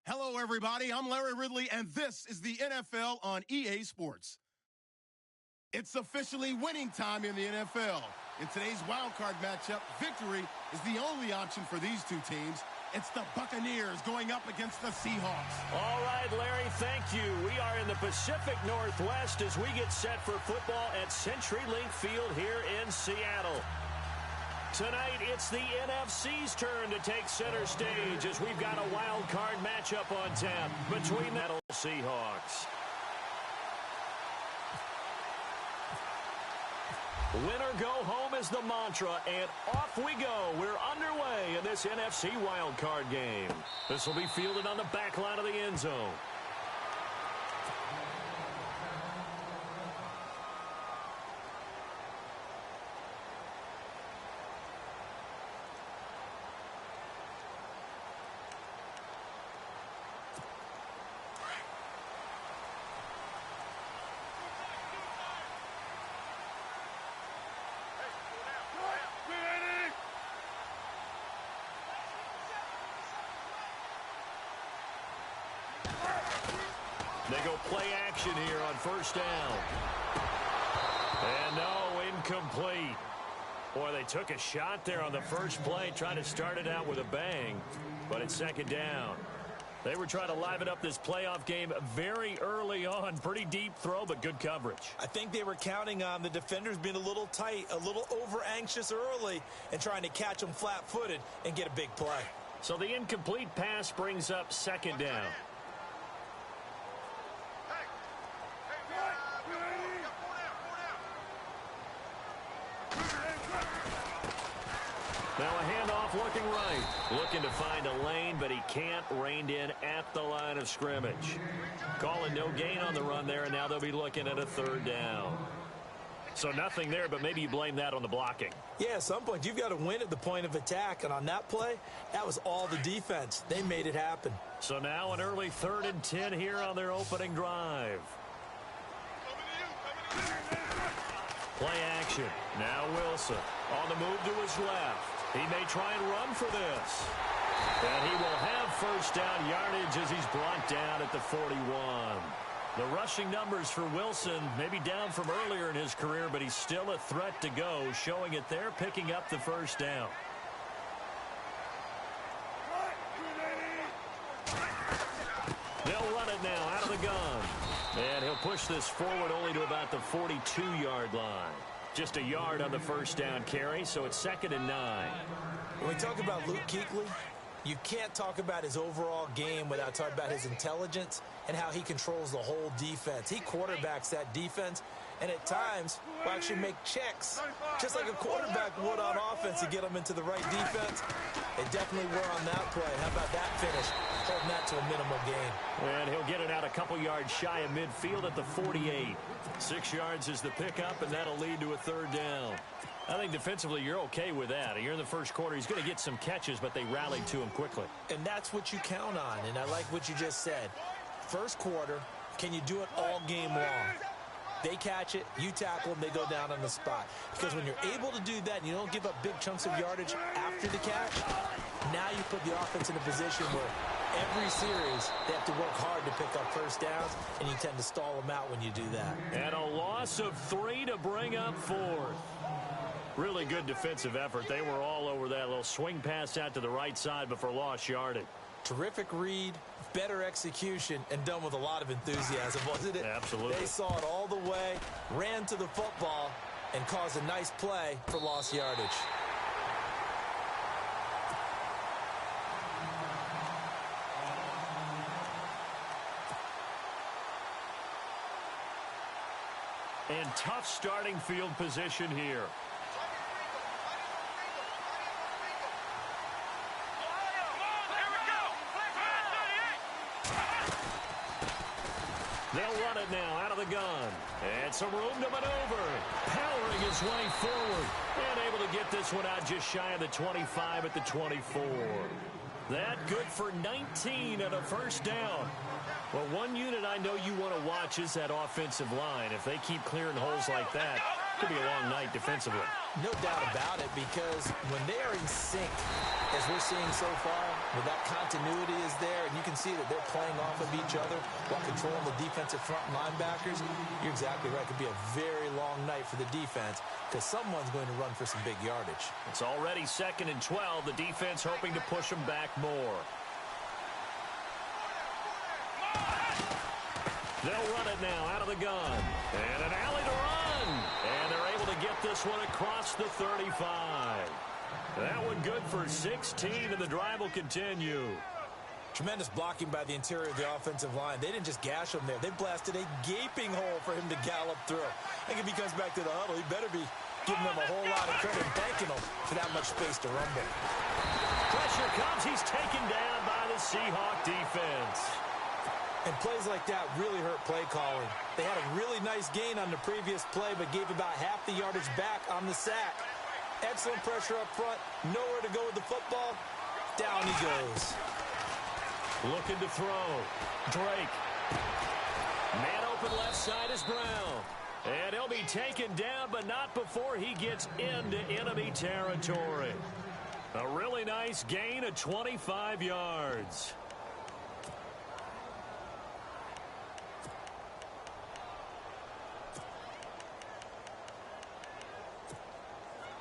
Hello, everybody. I'm Larry Ridley, and this is the NFL on EA Sports. It's officially winning time in the NFL. In today's wildcard matchup, victory is the only option for these two teams. It's the Buccaneers going up against the Seahawks. All right, Larry, thank you. We are in the Pacific Northwest as we get set for football at CenturyLink Field here in Seattle. Tonight, it's the NFC's turn to take center stage as we've got a wild card matchup on tap between the Seahawks. Winner go home is the mantra, and off we go. We're underway in this NFC wild card game. This will be fielded on the back line of the end zone. They go play action here on first down. And no, incomplete. Boy, they took a shot there on the first play, trying to start it out with a bang, but it's second down. They were trying to liven up this playoff game very early on. Pretty deep throw, but good coverage. I think they were counting on the defenders being a little tight, a little over-anxious early, and trying to catch them flat-footed and get a big play. So the incomplete pass brings up second down. Now a handoff looking right. Looking to find a lane, but he can't. Reined in at the line of scrimmage. Calling no gain on the run there, and now they'll be looking at a third down. So nothing there, but maybe you blame that on the blocking. Yeah, at some point you've got to win at the point of attack, and on that play, that was all the defense. They made it happen. So now an early 3rd and 10 here on their opening drive. Play action. Now Wilson on the move to his left. He may try and run for this. And he will have first down yardage as he's brought down at the 41. The rushing numbers for Wilson may be down from earlier in his career, but he's still a threat to go, showing it there, picking up the first down. They'll run it now out of the gun. And he'll push this forward only to about the 42-yard line. Just a yard on the first down carry, so it's 2nd and 9. When we talk about Luke Kuechly, you can't talk about his overall game without talking about his intelligence and how he controls the whole defense. He quarterbacks that defense, and at times will actually make checks, just like a quarterback would on offense to get them into the right defense. They definitely were on that play. How about that finish? Holding that to a minimal gain. And he'll get it out a couple yards shy of midfield at the 48. 6 yards is the pickup, and that'll lead to a third down. I think defensively you're okay with that. You're in the first quarter. He's going to get some catches, but they rallied to him quickly. And that's what you count on, and I like what you just said. First quarter, can you do it all game long? They catch it, you tackle them, they go down on the spot. Because when you're able to do that and you don't give up big chunks of yardage after the catch, now you put the offense in a position where every series they have to work hard to pick up first downs, and you tend to stall them out when you do that. And a loss of 3 to bring up 4th. Really good defensive effort. They were all over that little swing pass out to the right side, but for lost yardage. Terrific read, better execution, and done with a lot of enthusiasm, wasn't it? Absolutely. They saw it all the way, ran to the football, and caused a nice play for lost yardage. And tough starting field position here. They'll run it now out of the gun. And some room to maneuver. Powering his way forward. And able to get this one out just shy of the 25 at the 24. That good for 19 and a first down. Well, one unit I know you want to watch is that offensive line. If they keep clearing holes like that, Could be a long night defensively. No doubt about it, because when they are in sync, as we're seeing so far, where that continuity is there, and you can see that they're playing off of each other while controlling the defensive front linebackers, you're exactly right. It could be a very long night for the defense, because someone's going to run for some big yardage. It's already 2nd and 12. The defense hoping to push them back more. They'll run it now out of the gun. And an alley to run. And they're able to get this one across the 35. That one good for 16, and the drive will continue. Tremendous blocking by the interior of the offensive line. They didn't just gash him there. They blasted a gaping hole for him to gallop through. I think if he comes back to the huddle, he better be giving them a whole lot of credit and thanking them for that much space to rumble. Pressure comes. He's taken down by the Seahawk defense. And plays like that really hurt play calling. They had a really nice gain on the previous play, but gave about half the yardage back on the sack. Excellent pressure up front. Nowhere to go with the football. Down he goes. Looking to throw. Drake. Man open left side is Brown. And he'll be taken down, but not before he gets into enemy territory. A really nice gain of 25 yards.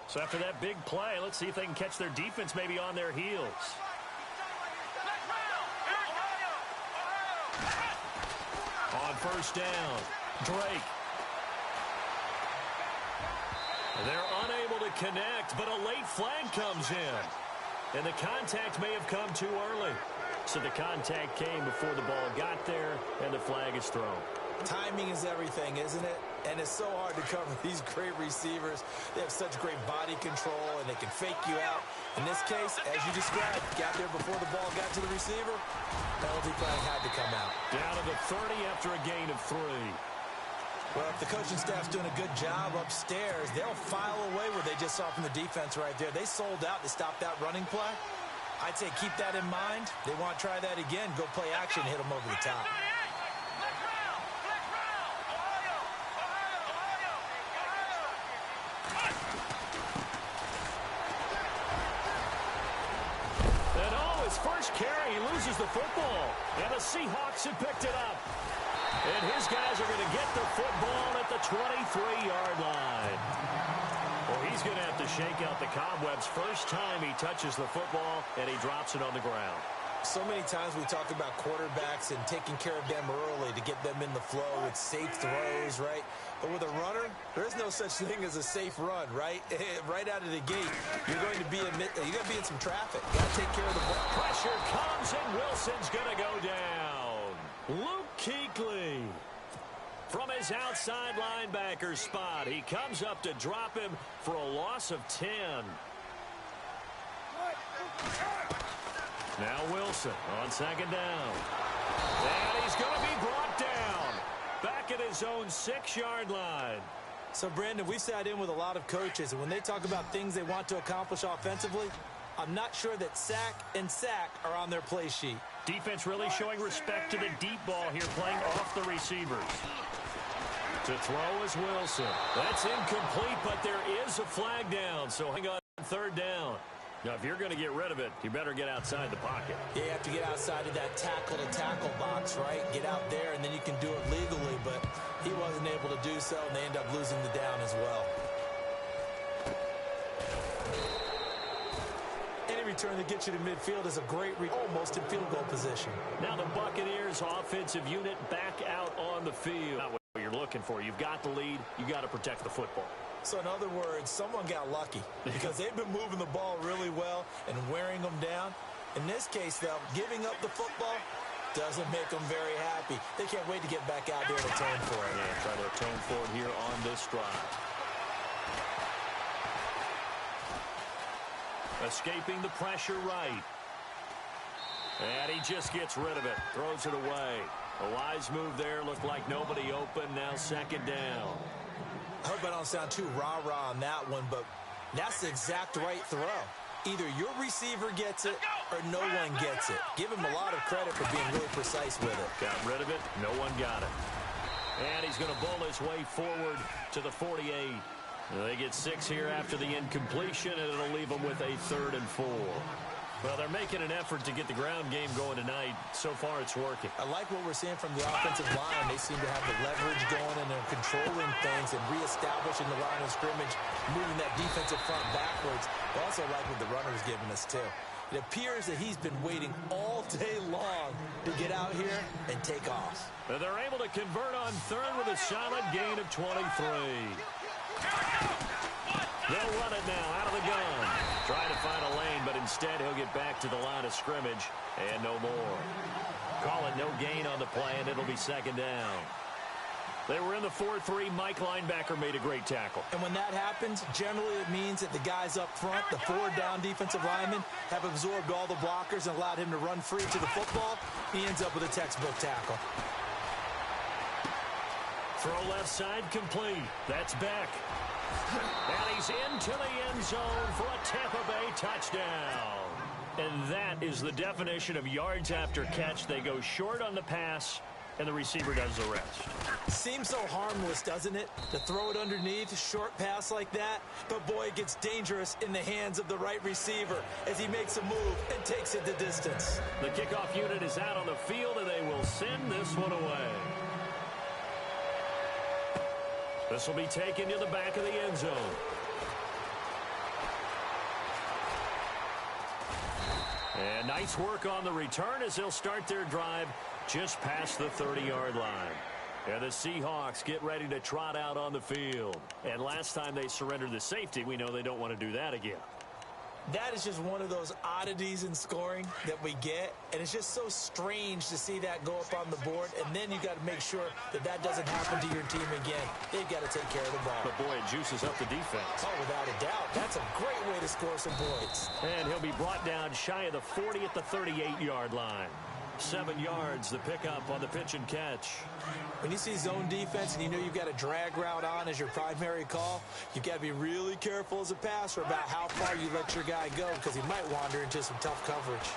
So after that big play, let's see if they can catch their defense maybe on their heels. On first down, Drake. They're unable to connect, but a late flag comes in. And the contact may have come too early. So the contact came before the ball got there, and the flag is thrown. Timing is everything, isn't it? And it's so hard to cover these great receivers. They have such great body control, and they can fake you out. In this case, as you described, got there before the ball got to the receiver. Penalty flag had to come out. Down to the 30 after a gain of 3. Well, if the coaching staff's doing a good job upstairs, they'll file away what they just saw from the defense right there. They sold out to stop that running play. I'd say keep that in mind. They want to try that again. Go play action, hit them over the top. First carry, he loses the football, and the Seahawks have picked it up. And his guys are going to get the football at the 23-yard line. Well, he's going to have to shake out the cobwebs first time he touches the football, and he drops it on the ground. So many times we talk about quarterbacks and taking care of them early to get them in the flow with safe throws, right? But with a runner, there is no such thing as a safe run, right? Right out of the gate, you're going to be in some traffic. Got to take care of the ball. Pressure comes, and Wilson's going to go down. Luke Kuechly. From his outside linebacker spot, he comes up to drop him for a loss of 10. Now Wilson on second down. And he's going to be brought down. Back at his own 6-yard line. So, Brandon, we've sat in with a lot of coaches, and when they talk about things they want to accomplish offensively, I'm not sure that sack and sack are on their play sheet. Defense really showing respect to the deep ball here, playing off the receivers. To throw is Wilson. That's incomplete, but there is a flag down. So hang on, third down. Now, if you're going to get rid of it, you better get outside the pocket. Yeah, you have to get outside of that tackle-to-tackle box, right? Get out there, and then you can do it legally. But he wasn't able to do so, and they end up losing the down as well. Any return that gets you to midfield is a great almost in field goal position. Now the Buccaneers offensive unit back out on the field. Not what you're looking for. You've got the lead. You got to protect the football. So, in other words, someone got lucky because they've been moving the ball really well and wearing them down. In this case, though, giving up the football doesn't make them very happy. They can't wait to get back out there and atone for it. Yeah, try to atone for it here on this drive. Escaping the pressure right. And he just gets rid of it. Throws it away. A wise move there. Looked like nobody open. Now second down. I hope I don't sound too rah-rah on that one, but that's the exact right throw. Either your receiver gets it or no one gets it. Give him a lot of credit for being really precise with it. Got rid of it. No one got it. And he's going to bowl his way forward to the 48. They get 6 here after the incompletion, and it'll leave them with a 3rd and 4. Well, they're making an effort to get the ground game going tonight. So far, it's working. I like what we're seeing from the offensive line. They seem to have the leverage going, and they're controlling things and reestablishing the line of scrimmage, moving that defensive front backwards. I also like what the runner is giving us, too. It appears that he's been waiting all day long to get out here and take off. And they're able to convert on 3rd with a solid gain of 23. They'll run it now out of the gun. Trying to find a lane, but instead he'll get back to the line of scrimmage and no more. Call it no gain on the play, and it'll be 2nd down. They were in the 4-3. Mike linebacker made a great tackle. And when that happens, generally it means that the guys up front, the 4-down defensive linemen, have absorbed all the blockers and allowed him to run free to the football. He ends up with a textbook tackle. Throw left side complete. That's Beck. And he's into the end zone for a Tampa Bay touchdown. And that is the definition of yards after catch. They go short on the pass, and the receiver does the rest. Seems so harmless, doesn't it? To throw it underneath, a short pass like that. But, boy, it gets dangerous in the hands of the right receiver as he makes a move and takes it the distance. The kickoff unit is out on the field, and they will send this one away. This will be taken to the back of the end zone. And nice work on the return as they'll start their drive just past the 30-yard line. And the Seahawks get ready to trot out on the field. And last time they surrendered the safety, we know they don't want to do that again. That is just one of those oddities in scoring that we get, and it's just so strange to see that go up on the board, and then you got to make sure that that doesn't happen to your team again. They've got to take care of the ball. But, boy, it juices up the defense. Oh, without a doubt. That's a great way to score some points. And he'll be brought down shy of the 40 at the 38-yard line. 7 yards, the pickup on the pitch and catch. When you see zone defense and you know you've got a drag route on as your primary call, you've got to be really careful as a passer about how far you let your guy go because he might wander into some tough coverage.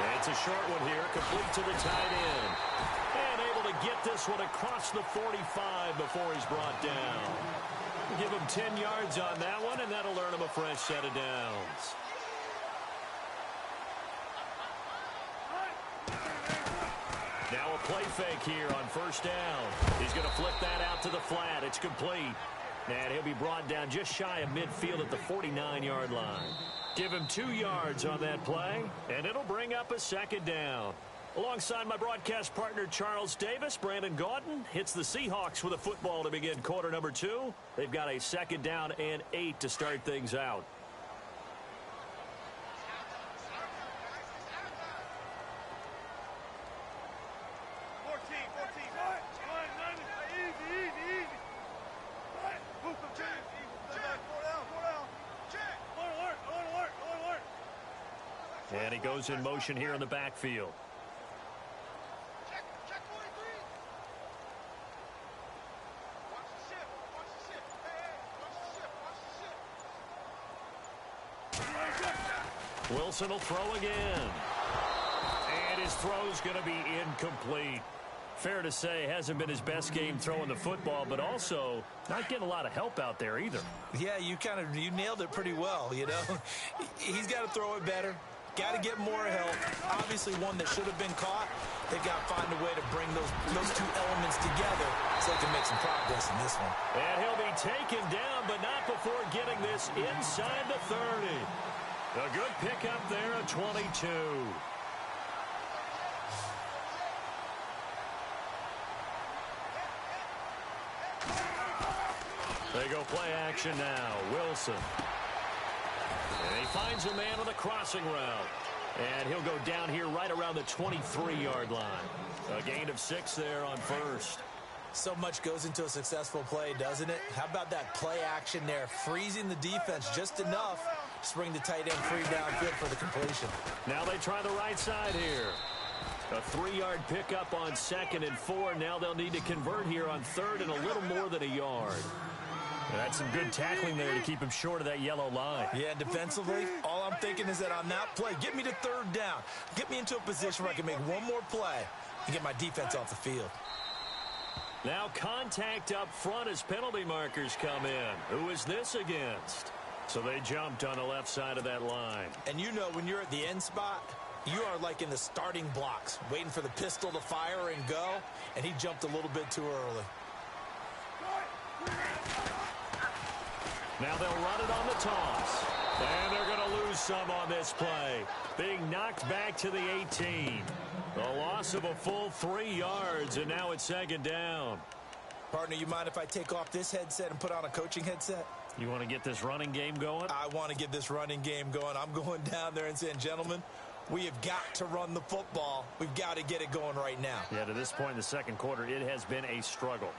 And it's a short one here, complete to the tight end. And able to get this one across the 45 before he's brought down. Give him 10 yards on that one, and that'll earn him a fresh set of downs. Now a play fake here on 1st down. He's going to flip that out to the flat. It's complete. And he'll be brought down just shy of midfield at the 49-yard line. Give him 2 yards on that play, and it'll bring up a 2nd down. Alongside my broadcast partner, Charles Davis, Brandon Gaudin hits the Seahawks with a football to begin quarter number 2. They've got a 2nd down and 8 to start things out. And he goes in motion here in the backfield. Wilson will throw again. And his throw's going to be incomplete. Fair to say, hasn't been his best game throwing the football, but also not getting a lot of help out there either. Yeah, you nailed it pretty well, you know. He's got to throw it better. Got to get more help. Obviously one that should have been caught. They've got to find a way to bring those two elements together so they can make some progress in this one. And he'll be taken down, but not before getting this inside the 30. A good pickup there at 22. They go play action now. Wilson. And he finds a man on the crossing route. And he'll go down here right around the 23-yard line. A gain of 6 there on 1st. So much goes into a successful play, doesn't it? How about that play action there? Freezing the defense just enough to bring the tight end free downfield for the completion. Now they try the right side here. A 3-yard pickup on 2nd and 4. Now they'll need to convert here on 3rd and a little more than a yard. That's some good tackling there to keep him short of that yellow line. Yeah, defensively, all I'm thinking is that on that play, get me to 3rd down. Get me into a position where I can make one more play and get my defense off the field. Now contact up front as penalty markers come in. Who is this against? So they jumped on the left side of that line. And you know when you're at the end spot, you are like in the starting blocks, waiting for the pistol to fire and go, and he jumped a little bit too early. Now they'll run it on the toss. And they're going to lose some on this play. Being knocked back to the 18. A loss of a full 3 yards, and now it's second down. Partner, you mind if I take off this headset and put on a coaching headset? You want to get this running game going? I want to get this running game going. I'm going down there and saying, gentlemen, we have got to run the football. We've got to get it going right now. Yeah, to this point in the second quarter, it has been a struggle.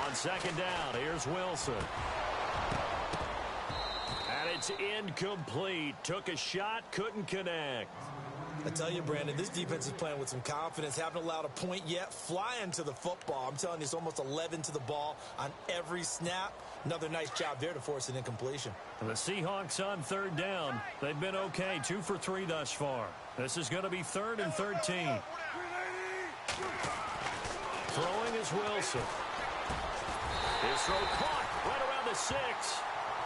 On second down, here's Wilson. And it's incomplete. Took a shot, couldn't connect. I tell you, Brandon, this defense is playing with some confidence. Haven't allowed a point yet. Flying to the football. I'm telling you, it's almost 11 to the ball on every snap. Another nice job there to force an incompletion. And the Seahawks on third down. They've been okay, 2 for 3 thus far. This is going to be 3rd and 13. Throwing is Wilson. His throw caught right around the 6.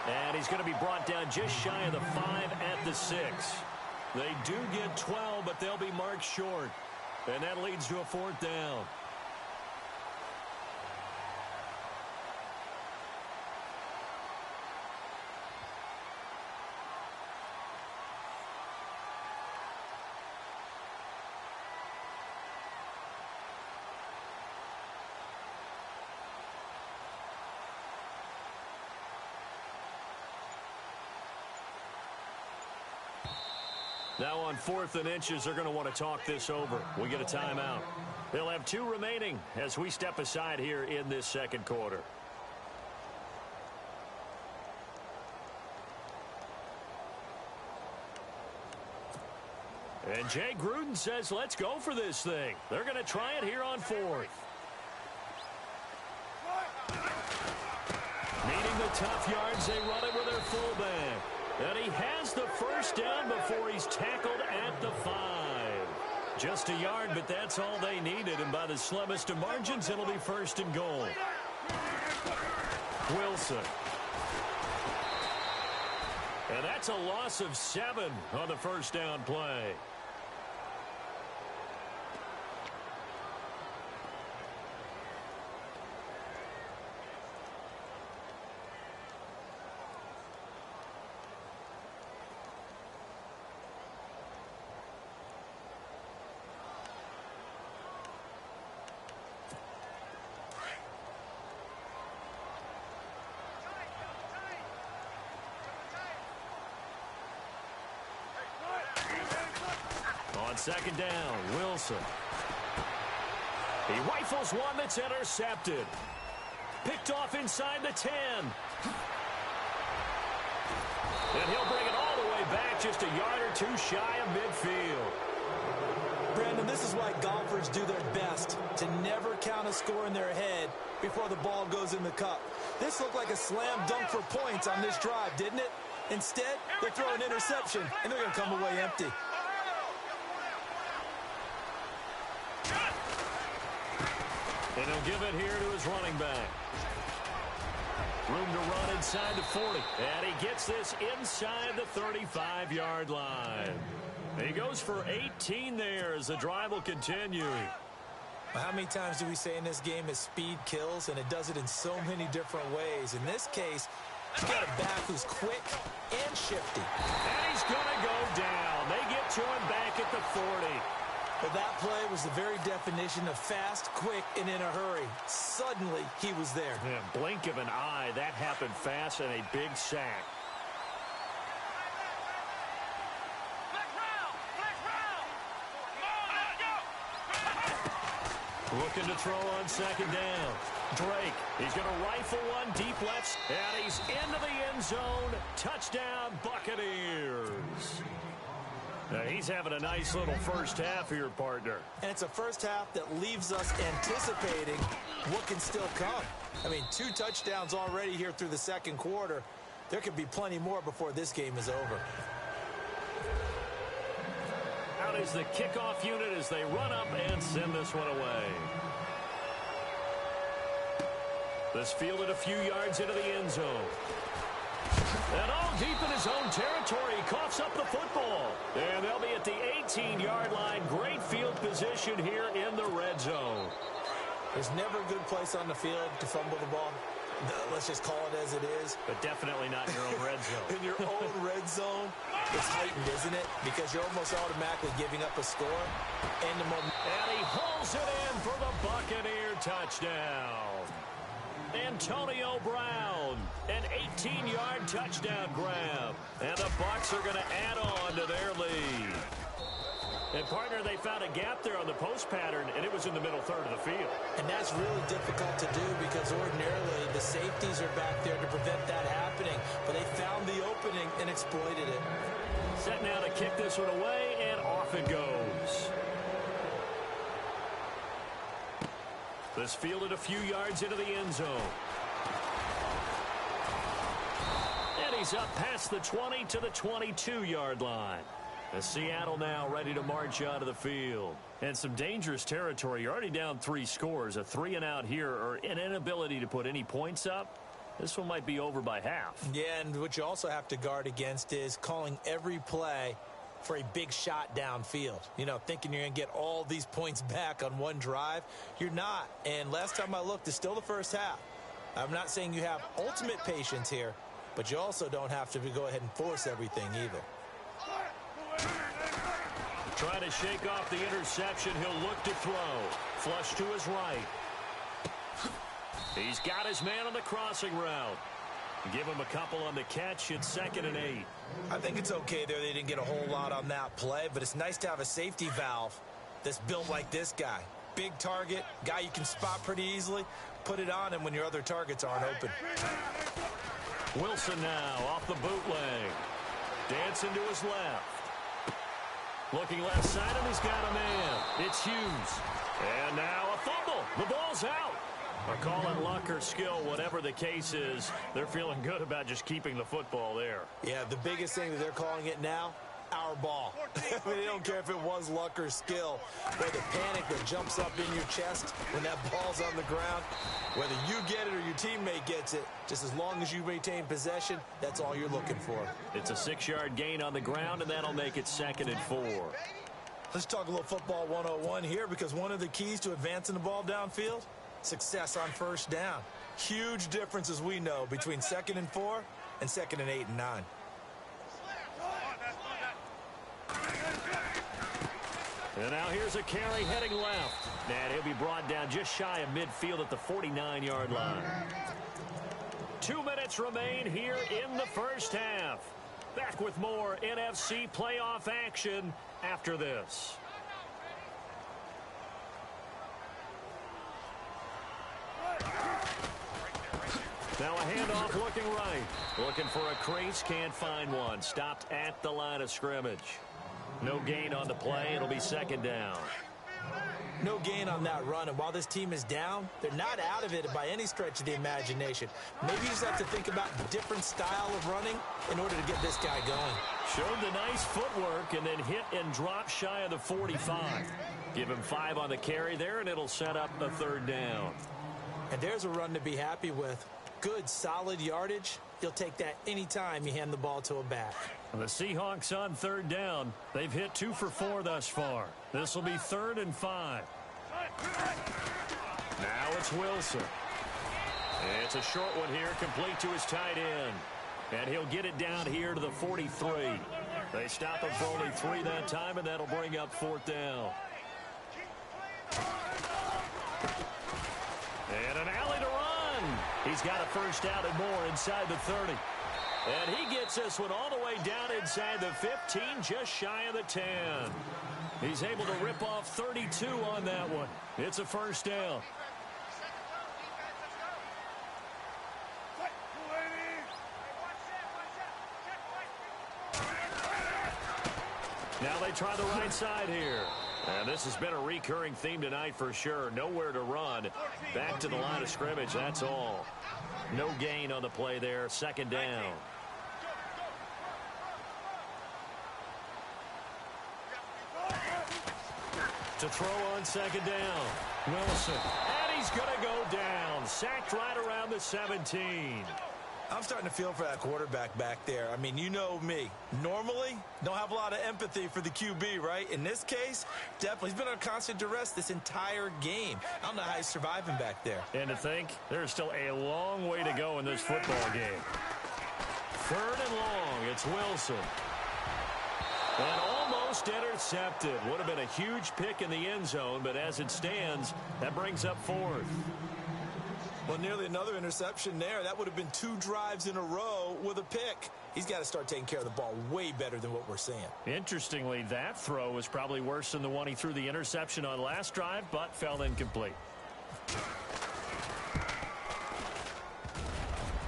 And he's going to be brought down just shy of the 5 at the 6. They do get 12, but they'll be marked short. And that leads to a 4th down. Now on 4th and inches, they're going to want to talk this over. We get a timeout. They'll have 2 remaining as we step aside here in this second quarter. And Jay Gruden says, let's go for this thing. They're going to try it here on 4th. Needing the tough yards, they run it with their fullback. And he has the first down before he's tackled at the 5. Just a yard, but that's all they needed. And by the slimmest of margins, it'll be 1st and goal. Wilson. And that's a loss of 7 on the first down play. On second down, Wilson. He rifles one that's intercepted. Picked off inside the 10. And he'll bring it all the way back just a yard or 2 shy of midfield. Brandon, this is why golfers do their best to never count a score in their head before the ball goes in the cup. This looked like a slam dunk for points on this drive, didn't it? Instead, they throw an interception, and they're going to come away empty. And he'll give it here to his running back. Room to run inside the 40. And he gets this inside the 35-yard line. He goes for 18 there as the drive will continue. How many times do we say in this game that speed kills, and it does it in so many different ways? In this case, you got a back who's quick and shifty. And he's going to go down. They get to him back at the 40. But that play was the very definition of fast, quick, and in a hurry. Suddenly, he was there. Yeah, blink of an eye, that happened fast, and a big sack. Looking to throw on second down. Drake, he's going to rifle one deep left, and he's into the end zone. Touchdown, Buccaneers. Now, he's having a nice little first half here, partner. And it's a first half that leaves us anticipating what can still come. I mean, 2 touchdowns already here through the second quarter. There could be plenty more before this game is over. Out is the kickoff unit as they run up and send this one away. This fielded a few yards into the end zone. And all deep in his own territory, he coughs up the football. And they'll be at the 18-yard line. Great field position here in the red zone. There's never a good place on the field to fumble the ball. Let's just call it as it is. But definitely not in your own red zone. In your own red zone, it's heightened, isn't it? Because you're almost automatically giving up a score. And he hauls it in for the Buccaneer touchdown. Antonio Brown, an 18-yard touchdown grab. And the Bucs are going to add on to their lead. And, partner, they found a gap there on the post pattern, and it was in the middle third of the field. And that's really difficult to do because ordinarily the safeties are back there to prevent that happening. But they found the opening and exploited it. Set now to kick this one away, and off it goes. This fielded a few yards into the end zone. And he's up past the 20 to the 22-yard line. As Seattle now ready to march onto the field. And some dangerous territory. You're already down 3 scores. A 3-and-out here or an inability to put any points up. This one might be over by half. Yeah, and what you also have to guard against is calling every play for a big shot downfield. You know, thinking you're going to get all these points back on one drive. You're not. And last time I looked, it's still the first half. I'm not saying you have ultimate patience here, but you also don't have to go ahead and force everything either. Trying to shake off the interception. He'll look to throw. Flush to his right. He's got his man on the crossing route. Give him a couple on the catch. It's 2nd and 8. I think it's okay there. They didn't get a whole lot on that play, but it's nice to have a safety valve that's built like this guy. Big target, guy you can spot pretty easily. Put it on him when your other targets aren't open. Wilson now off the bootleg. Dancing to his left. Looking left side, and he's got a man. It's Hughes. And now a fumble. The ball's out. Or call it luck or skill, whatever the case is. They're feeling good about just keeping the football there. Yeah, the biggest thing that they're calling it now, our ball. I mean, they don't care if it was luck or skill. Or the panic that jumps up in your chest when that ball's on the ground. Whether you get it or your teammate gets it, just as long as you maintain possession, that's all you're looking for. It's a 6-yard gain on the ground, and that'll make it 2nd and 4. Let's talk a little football 101 here, because one of the keys to advancing the ball downfield, success on first down. Huge difference, as we know, between 2nd and 4 and 2nd and 8 and 9. And now here's a carry heading left. And he'll be brought down just shy of midfield at the 49-yard line. 2 minutes remain here in the first half. Back with more NFC playoff action after this. Now a handoff looking right. Looking for a crease, can't find one. Stopped at the line of scrimmage. No gain on the play. It'll be 2nd down. No gain on that run, and while this team is down, they're not out of it by any stretch of the imagination. Maybe you just have to think about a different style of running in order to get this guy going. Showed the nice footwork and then hit and drop shy of the 45. Give him 5 on the carry there, and it'll set up a 3rd down. And there's a run to be happy with. Good, solid yardage. You'll take that anytime you hand the ball to a back. The Seahawks on 3rd down. They've hit 2 for 4 thus far. This will be 3rd and 5. Now it's Wilson. It's a short one here, complete to his tight end. And he'll get it down here to the 43. They stop him for only 3 that time, and that'll bring up 4th down. And an alley to run. He's got a first down and more inside the 30. And he gets this one all the way down inside the 15, just shy of the 10. He's able to rip off 32 on that one. It's a first down. Now they try the right side here. And this has been a recurring theme tonight for sure. Nowhere to run. Back to the line of scrimmage, that's all. No gain on the play there. 2nd down. To throw on second down. Wilson. And he's going to go down. Sacked right around the 17. I'm starting to feel for that quarterback back there. I mean, you know me. Normally, don't have a lot of empathy for the QB, right? In this case, definitely. He's been under constant duress this entire game. I don't know how he's surviving back there. And to think, there's still a long way to go in this football game. 3rd and long. It's Wilson. And almost intercepted. Would have been a huge pick in the end zone, but as it stands, that brings up 4th. Well, nearly another interception there. That would have been 2 drives in a row with a pick. He's got to start taking care of the ball way better than what we're seeing. Interestingly, that throw was probably worse than the one he threw the interception on last drive, but fell incomplete.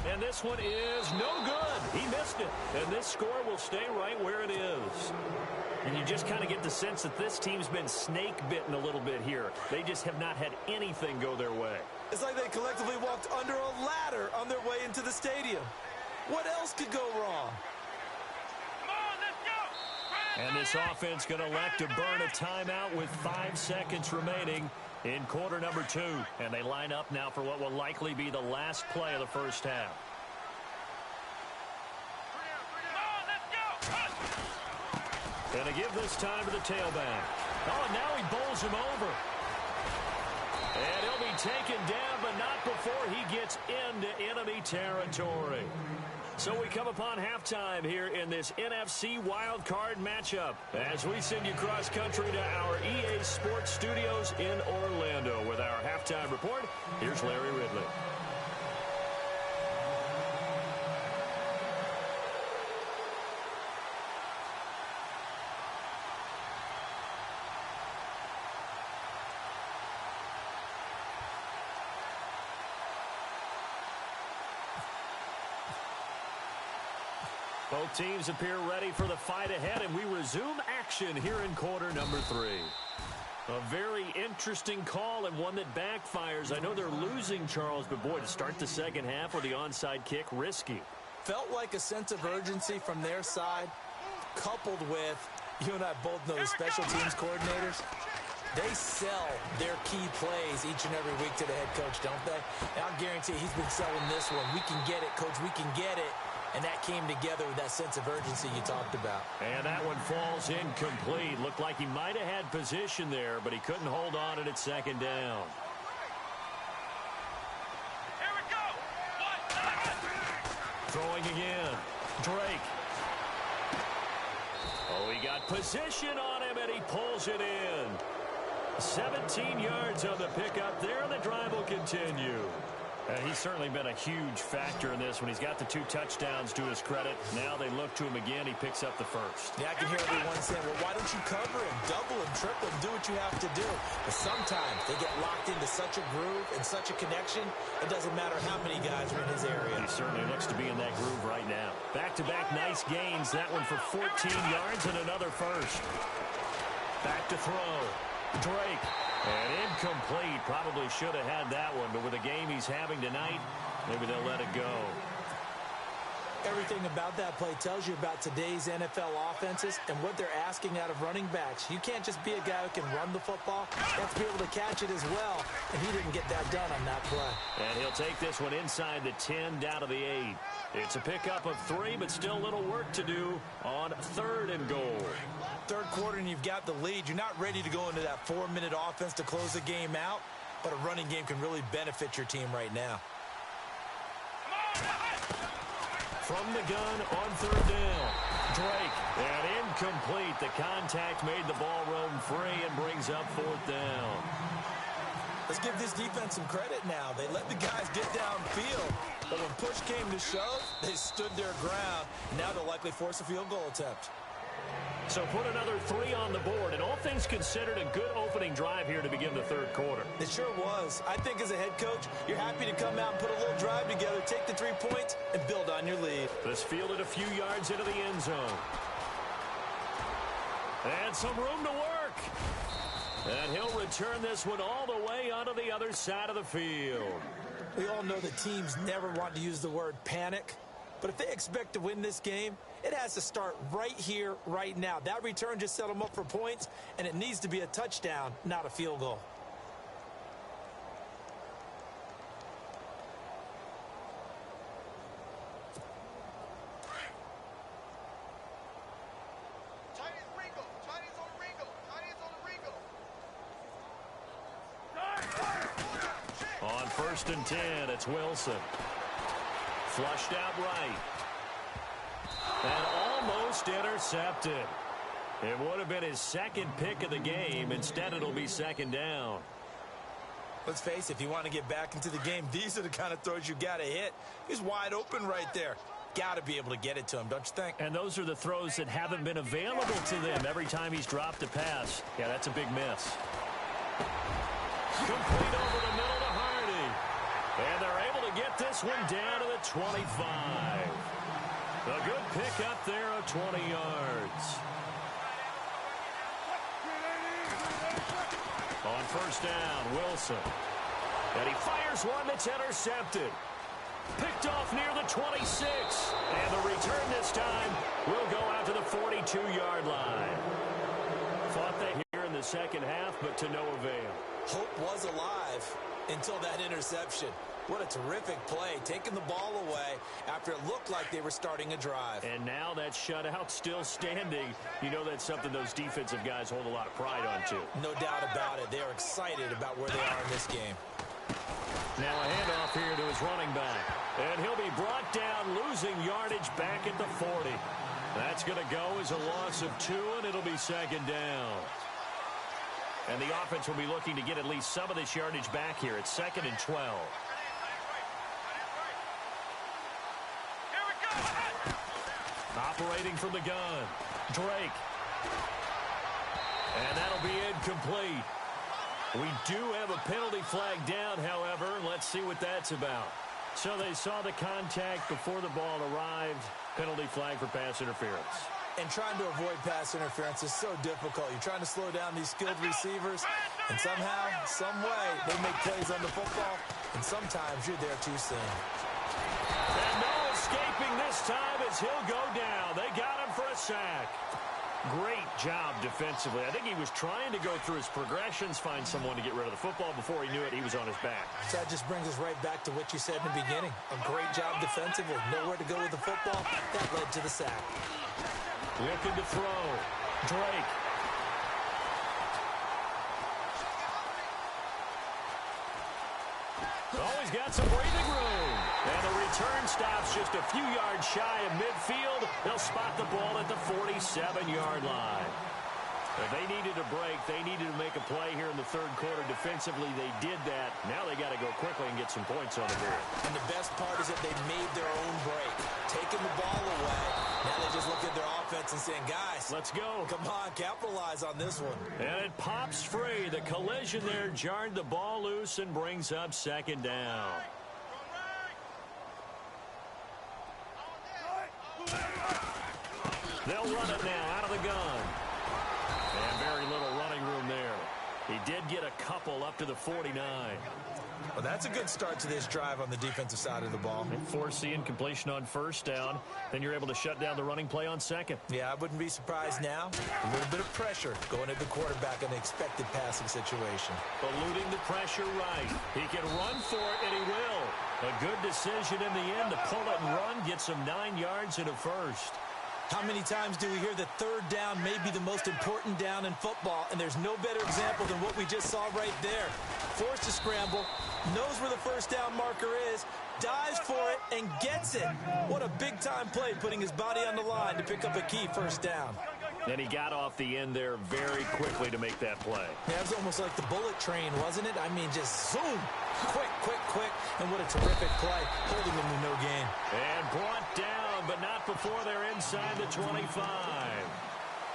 And this one is no good. He missed it. And this score will stay right where it is. And you just kind of get the sense that this team's been snake-bitten a little bit here. They just have not had anything go their way. It's like they collectively walked under a ladder on their way into the stadium. What else could go wrong? Come on, let's go. And this offense going to elect to burn a timeout with 5 seconds remaining in quarter number 2. And they line up now for what will likely be the last play of the first half. Going to give this time to the tailback. Oh, now he bowls him over. And he'll be taken down, but not before he gets into enemy territory. So we come upon halftime here in this NFC wildcard matchup as we send you cross-country to our EA Sports Studios in Orlando with our halftime report. Here's Larry Ridley. Both teams appear ready for the fight ahead, and we resume action here in quarter number 3. A very interesting call and one that backfires. I know they're losing, Charles, but boy, to start the second half with the onside kick, risky. Felt like a sense of urgency from their side, coupled with, you and I both know the special teams coordinators. They sell their key plays each and every week to the head coach, don't they? And I'll guarantee he's been selling this one. We can get it, coach. We can get it. And that came together with that sense of urgency you talked about. And that one falls incomplete. Looked like he might have had position there, but he couldn't hold on at second down. Here we go. Throwing again. Drake. Oh, he got position on him, and he pulls it in. 17 yards on the pickup there, and the drive will continue. He's certainly been a huge factor in this when he's got the 2 touchdowns to his credit. Now they look to him again. He picks up the first. Yeah, I can hear everyone saying, well, why don't you cover him, double him, triple him, do what you have to do. But sometimes they get locked into such a groove and such a connection, it doesn't matter how many guys are in his area. He certainly looks to be in that groove right now. Back-to-back nice gains. That one for 14 yards and another first. Back to throw. Drake. And incomplete. Probably should have had that one, but with the game he's having tonight, maybe they'll let it go. Everything about that play tells you about today's NFL offenses and what they're asking out of running backs. You can't just be a guy who can run the football. You have to be able to catch it as well, and he didn't get that done on that play. And he'll take this one inside the 10, down to the 8. It's a pickup of 3, but still a little work to do on 3rd and goal. Third quarter, and you've got the lead. You're not ready to go into that 4-minute offense to close the game out, but a running game can really benefit your team right now. From the gun on 3rd down. Drake. And incomplete. The contact made the ball roam free and brings up 4th down. Let's give this defense some credit now. They let the guys get downfield, but when push came to shove, they stood their ground. Now they'll likely force a field goal attempt. So put another 3 on the board, and all things considered, a good opening drive here to begin the 3rd quarter. It sure was. I think as a head coach, you're happy to come out and put a little drive together, take the 3 points, and build on your lead. This fielded a few yards into the end zone. And some room to work. And he'll return this one all the way onto the other side of the field. We all know that teams never want to use the word panic, But if they expect to win this game, it has to start right here, right now. That return just set them up for points, and it needs to be a touchdown, not a field goal. On 1st and 10, it's Wilson. Flushed out right. And almost intercepted. It would have been his second pick of the game. Instead, it'll be 2nd down. Let's face it, if you want to get back into the game, these are the kind of throws you got to hit. He's wide open right there. Got to be able to get it to him, don't you think? And those are the throws that haven't been available to them every time he's dropped a pass. Yeah, that's a big miss. Complete over the middle to Hardy. And they're able to get this one down to the 25. A good pickup there of 20 yards. On 1st down, Wilson. And he fires one that's intercepted. Picked off near the 26. And the return this time will go out to the 42-yard line. Fought that here in the second half, but to no avail. Hope was alive until that interception. What a terrific play, taking the ball away after it looked like they were starting a drive. And now that shutout still standing. You know that's something those defensive guys hold a lot of pride on, too. No doubt about it. They are excited about where they are in this game. Now a handoff here to his running back. And he'll be brought down, losing yardage back at the 40. That's going to go as a loss of 2, and it'll be 2nd down. And the offense will be looking to get at least some of this yardage back here. It's 2nd and 12. Operating from the gun, Drake. And that'll be incomplete. We do have a penalty flag down, however. Let's see what that's about. So they saw the contact before the ball arrived. Penalty flag for pass interference. And trying to avoid pass interference is so difficult. You're trying to slow down these skilled receivers, and somehow, some way, they make plays on the football, and sometimes you're there too soon. And no escaping this time as he'll go down. They got him for a sack. Great job defensively. I think he was trying to go through his progressions, find someone to get rid of the football. Before he knew it, he was on his back. So that just brings us right back to what you said in the beginning. A great job defensively. Nowhere to go with the football. That led to the sack. Looking to throw. Drake. Always got some breathing room. And the return stops just a few yards shy of midfield. They'll spot the ball at the 47-yard line. If they needed a break, they needed to make a play here in the 3rd quarter. Defensively, they did that. Now they got to go quickly and get some points on the board. And the best part is that they made their own break. Taking the ball away. Now they just look at their offense and saying, guys, let's go. Come on, capitalize on this one. And it pops free. The collision there jarred the ball loose and brings up 2nd down. They'll run it now out of the gun. And very little running room there. He did get a couple up to the 49. Well, that's a good start to this drive on the defensive side of the ball. Force the incompletion on 1st down. Then you're able to shut down the running play on 2nd. Yeah, I wouldn't be surprised now. A little bit of pressure going at the quarterback in an expected passing situation. Eluding the pressure right. He can run for it, and he will. A good decision in the end to pull it and run. Gets him 9 yards and a first. How many times do we hear that 3rd down may be the most important down in football, and there's no better example than what we just saw right there. Forced to scramble, knows where the 1st down marker is, dives for it, and gets it. What a big-time play, putting his body on the line to pick up a key 1st down. And he got off the end there very quickly to make that play. Yeah, it was almost like the bullet train, wasn't it? I mean, just zoom. Quick, quick, quick. And what a terrific play, holding him to no gain. And brought down, but not before they're inside the 25.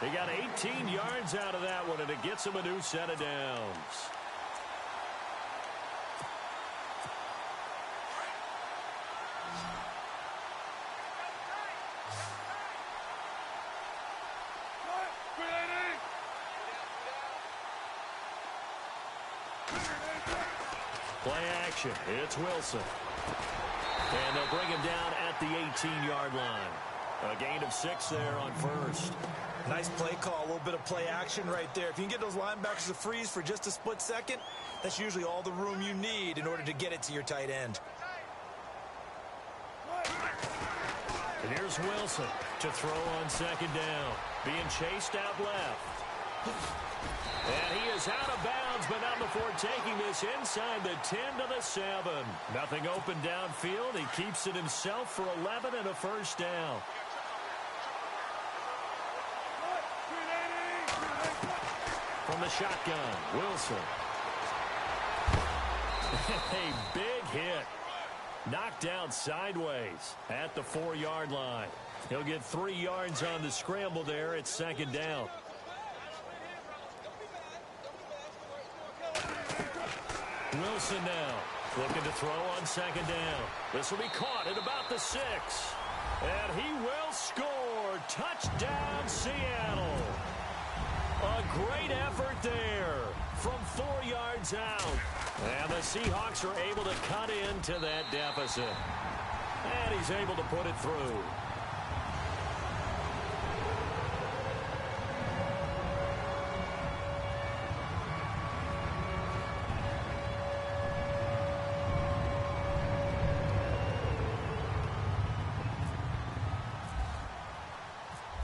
They got 18 yards out of that one, and it gets them a new set of downs. Play action. It's Wilson. And they'll bring him down at the 18-yard line. A gain of 6 there on first. Nice play call, a little bit of play action right there. If you can get those linebackers to freeze for just a split second, that's usually all the room you need in order to get it to your tight end. And here's Wilson to throw on second down. Being chased out left. And he is out of bounds, but not before taking this inside the 10 to the 7. Nothing open downfield. He keeps it himself for 11 and a first down. From the shotgun, Wilson. A big hit. Knocked down sideways at the 4-yard line. He'll get 3 yards on the scramble there at second down. Wilson now looking to throw on second down. This will be caught at about the 6. And he will score. Touchdown, Seattle. A great effort there from 4 yards out. And the Seahawks are able to cut into that deficit. And he's able to put it through.